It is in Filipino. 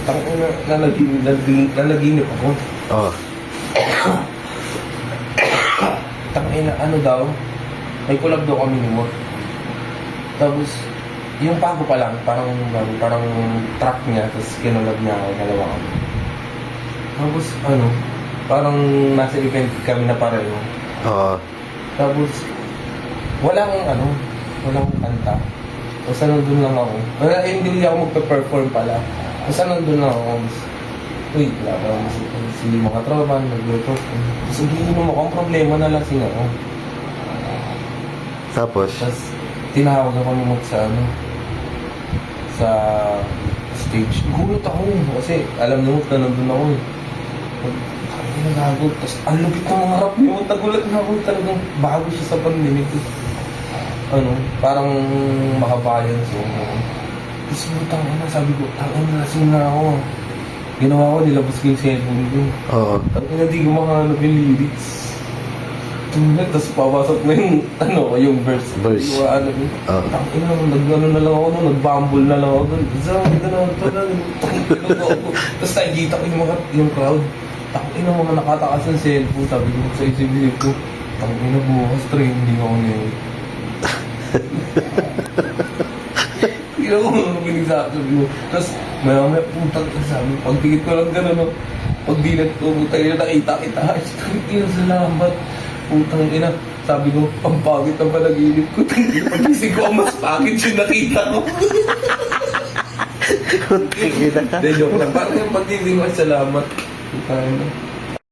tangina, nanaginip ako. Oo. Tangina, ano daw, may collab daw kami ni Mort. Tapos, yung bago pa lang, parang track niya, tapos kinulab niya ako, dalawa kami. Tapos, ano, parang nasa event kami na pareho. Oo. Tapos, walang kanta. Basta nandun lang ako. Hindi ako magpe-perform pala. Basta nandun lang ako. Uy, wala pa lang si mga tropa, nagluto. Tapos giinom ako, ang problema na lasing ako. Tapos? Tapos, tinawag ako ni Mot sa stage. Gulat ako kasi alam ni Mot na nandun ako eh. Ay, nagagot. Tapos, ang lupit ng mga rap ni Mot. Nagulat na ako talagang bago siya sa pandinig. Parang makabayan so. Tapos butang sabi ko, tangin lasing na ako. Ginawa ko, nilabas ko yung cellphone ko. Oo. Tangin hindi ko makahanap yung lyrics. Tapos papasok na yung verse. Yung tangin na lang ako nun, nag-bumble na lang ako dun. Tapos nakikita ko yung crowd. Tangin na mga nakatakas ng cellphone. Sabi ko sa isip ko, tangin na bukas trending ako ngayon. Hindi ako pinagsasabi mo. Tapos, maya putang sabi, pagtingin ko lang gano'n, no? Pag dinat ko, putang ina, nakita kita. Ina, salamat. Putang ina. Sabi ko, ang pangit ang panaginip ko. Pag-isig ko, ang mas pangit yung nakita ko. Kunti kita ka. Hindi, joke lang. Parang yung pag-isig ko, salamat. Putang ina.